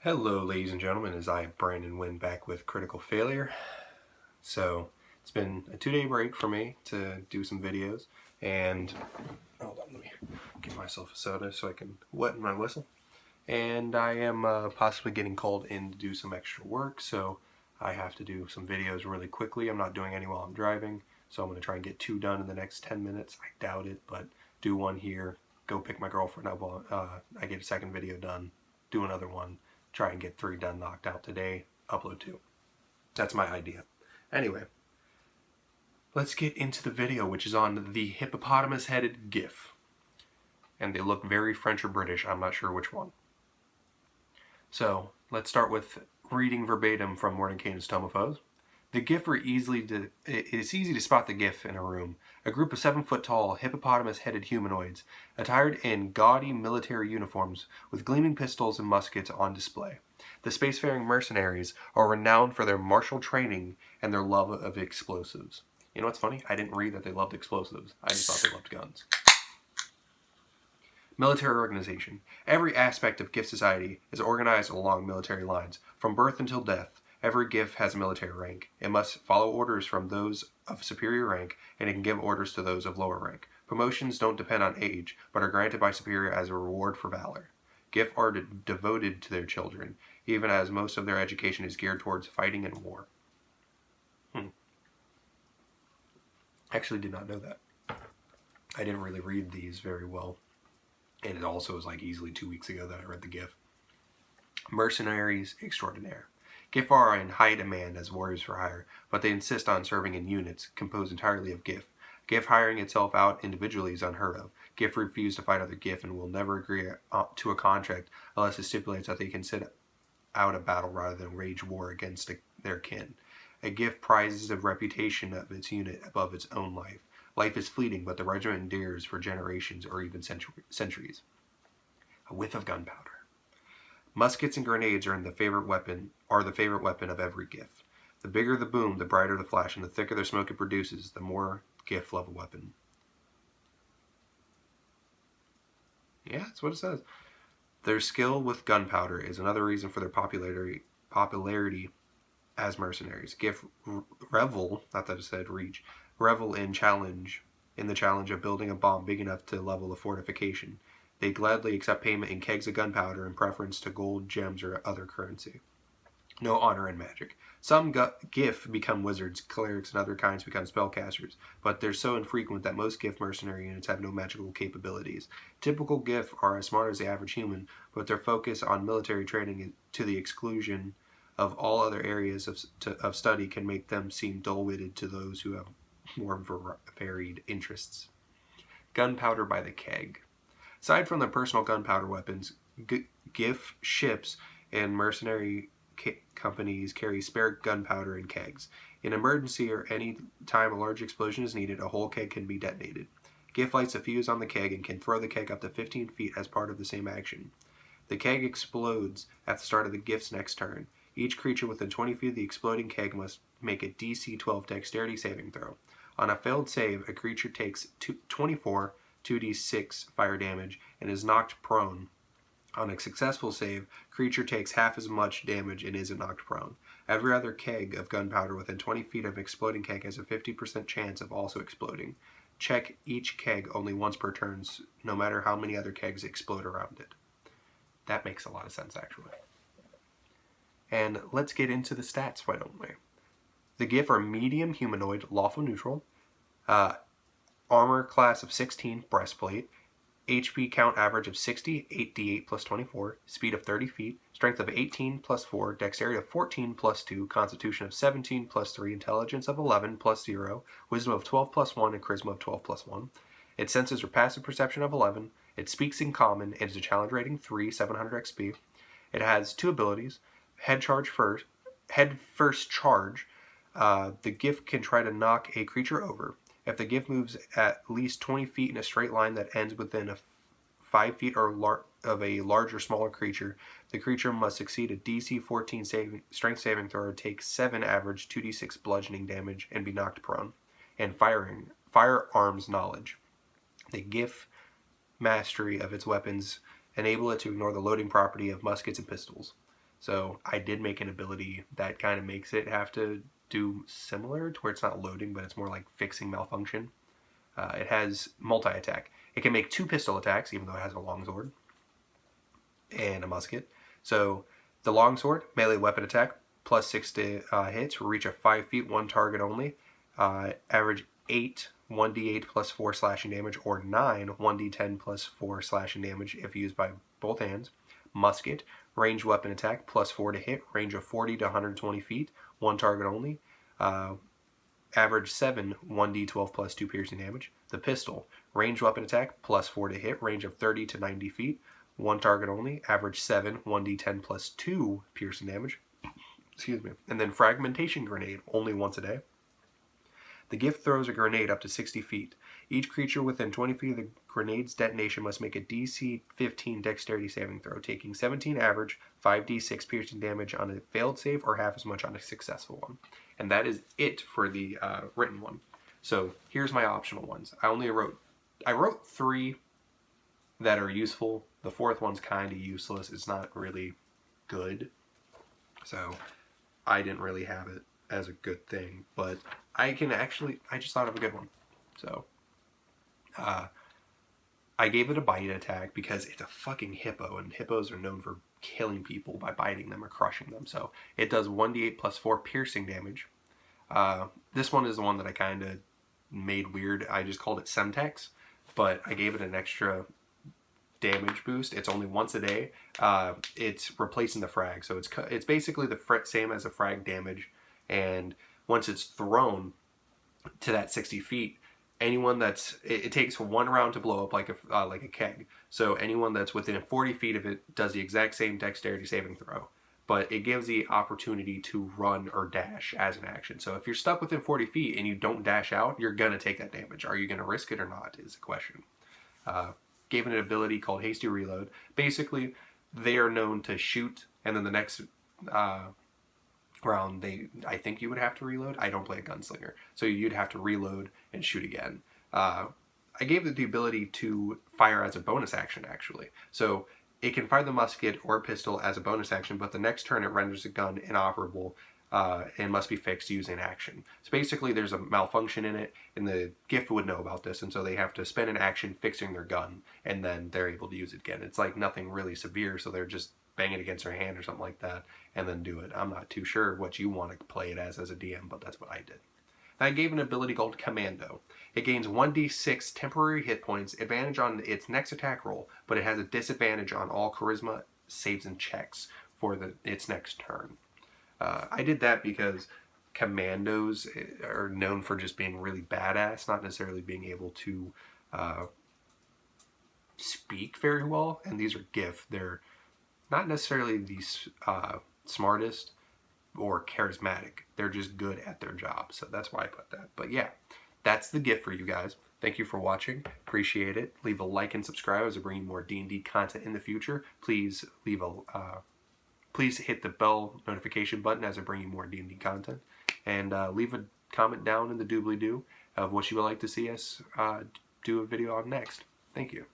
Hello ladies and gentlemen, as I, Brandon, Wynn, back with Critical Failure. So, it's been a 2-day break for me to do some videos, and hold on, let me get myself a soda so I can wet my whistle. And I am possibly getting called in to do some extra work, so I have to do some videos really quickly. I'm not doing any while I'm driving, so I'm going to try and get 2 done in the next 10 minutes. I doubt it, but do one here, go pick my girlfriend up while I get a second video done, do another one, try and get 3 done, knocked out today, upload 2. That's my idea. Anyway, let's get into the video, which is on the hippopotamus-headed Giff. And they look very French or British, I'm not sure which one. So, let's start with reading verbatim from Mordenkainen's Tome of Foes. The Giff are it's easy to spot the Giff in a room. A group of 7-foot-tall, hippopotamus-headed humanoids, attired in gaudy military uniforms, with gleaming pistols and muskets on display. The spacefaring mercenaries are renowned for their martial training and their love of explosives. You know what's funny? I didn't read that they loved explosives. I just thought they loved guns. Military organization. Every aspect of Giff society is organized along military lines, from birth until death. Every Giff has a military rank. It must follow orders from those of superior rank, and it can give orders to those of lower rank. Promotions don't depend on age, but are granted by superior as a reward for valor. Giff are devoted to their children, even as most of their education is geared towards fighting and war. Actually did not know that. I didn't really read these very well. And it also was like easily 2 weeks ago that I read the Giff. Mercenaries extraordinaire. Giff are in high demand as warriors for hire, but they insist on serving in units composed entirely of Giff. Giff hiring itself out individually is unheard of. Giff refuse to fight other Giff and will never agree to a contract unless it stipulates that they can sit out a battle rather than wage war against their kin. A Giff prizes the reputation of its unit above its own life. Life is fleeting, but the regiment endures for generations or even centuries. A whiff of gunpowder. Muskets and grenades are the favorite weapon of every Giff. The bigger the boom, the brighter the flash, and the thicker the smoke it produces, the more Giff love a weapon. Yeah, that's what it says. Their skill with gunpowder is another reason for their popularity as mercenaries. Giff revel, not that it said reach, revel in the challenge of building a bomb big enough to level a fortification. They gladly accept payment in kegs of gunpowder in preference to gold, gems, or other currency. No honor in magic. Some Giff become wizards, clerics, and other kinds become spellcasters, but they're so infrequent that most Giff mercenary units have no magical capabilities. Typical Giff are as smart as the average human, but their focus on military training to the exclusion of all other areas of study can make them seem dull-witted to those who have more varied interests. Gunpowder by the keg. Aside from the personal gunpowder weapons, Giff ships and mercenary companies carry spare gunpowder in kegs. In emergency or any time a large explosion is needed, a whole keg can be detonated. Giff lights a fuse on the keg and can throw the keg up to 15 feet as part of the same action. The keg explodes at the start of the Giff's next turn. Each creature within 20 feet of the exploding keg must make a DC 12 dexterity saving throw. On a failed save, a creature takes 24 2d6 fire damage and is knocked prone. On a successful save, creature takes half as much damage and isn't knocked prone. Every other keg of gunpowder within 20 feet of exploding keg has a 50% chance of also exploding. Check each keg only once per turn, no matter how many other kegs explode around it. That makes a lot of sense, actually. And let's get into the stats, why don't we? The Giff are medium humanoid, lawful neutral, armor class of 16, breastplate, HP count average of 60, 8d8 plus 24, speed of 30 feet, strength of 18 plus 4, dexterity of 14 plus 2, constitution of 17 plus 3, intelligence of 11 plus 0, wisdom of 12 plus 1, and charisma of 12 plus 1. Its senses are passive perception of 11, it speaks in common, and is a challenge rating 3, 700 XP. It has 2 abilities, head first charge. The Giff can try to knock a creature over. If the Giff moves at least 20 feet in a straight line that ends within 5 feet of a large or smaller creature, the creature must succeed a DC 14 strength saving throw or take 7 average 2d6 bludgeoning damage and be knocked prone. And firearms knowledge. The Giff mastery of its weapons enable it to ignore the loading property of muskets and pistols. So I did make an ability that kind of makes it have to do similar to where it's not loading, but it's more like fixing malfunction. It has multi-attack. It can make 2 pistol attacks, even though it has a longsword and a musket. So the longsword, melee weapon attack, plus 6 to hits, reach of 5 feet, 1 target only. Average 8 1d8 plus 4 slashing damage, or 9 1d10 plus 4 slashing damage if used by both hands. Musket, ranged weapon attack, plus 4 to hit, range of 40 to 120 feet, 1 target only. Average 7 1d12 plus 2 piercing damage. The pistol, ranged weapon attack, plus 4 to hit, range of 30 to 90 feet, 1 target only. Average 7 1d10 plus 2 piercing damage. Excuse me. And then fragmentation grenade, only once a day. The Giff throws a grenade up to 60 feet. Each creature within 20 feet of the grenade's detonation must make a DC 15 dexterity saving throw, taking 17 average, 5d6 piercing damage on a failed save, or half as much on a successful one. And that is it for the written one. So here's my optional ones. I wrote 3 that are useful. The 4th one's kind of useless. It's not really good. So I didn't really have it as a good thing, but I just thought of a good one. So I gave it a bite attack because it's a fucking hippo, and hippos are known for killing people by biting them or crushing them. So it does 1d8 plus 4 piercing damage. This one is the one that I kind of made weird. I just called it Semtex, but I gave it an extra damage boost. It's only once a day. It's replacing the frag, so it's basically the same as a frag damage. And once it's thrown to that 60 feet, anyone it takes 1 round to blow up like a keg. So anyone that's within 40 feet of it does the exact same dexterity saving throw, but it gives the opportunity to run or dash as an action. So if you're stuck within 40 feet and you don't dash out, you're gonna take that damage. Are you gonna risk it or not is the question. Gave it an ability called Hasty Reload. Basically, they are known to shoot, and then the next round, I think you would have to reload. I don't play a gunslinger, so you'd have to reload and shoot again. I gave it the ability to fire as a bonus action, actually. So it can fire the musket or pistol as a bonus action, but the next turn it renders the gun inoperable and must be fixed using action. So basically there's a malfunction in it, and the Giff would know about this, and so they have to spend an action fixing their gun, and then they're able to use it again. It's like nothing really severe, so they're just bang it against their hand or something like that, and then do it. I'm not too sure what you want to play it as a DM, but that's what I did. And I gave an ability called Commando. It gains 1d6 temporary hit points, advantage on its next attack roll, but it has a disadvantage on all charisma saves and checks for its next turn. I did that because commandos are known for just being really badass, not necessarily being able to speak very well, and these are Giff. They're not necessarily the smartest or charismatic. They're just good at their job. So that's why I put that. But yeah, that's the Giff for you guys. Thank you for watching. Appreciate it. Leave a like and subscribe as I bring you more D&D content in the future. Please please hit the bell notification button as I bring you more D&D content. And leave a comment down in the doobly-doo of what you would like to see us do a video on next. Thank you.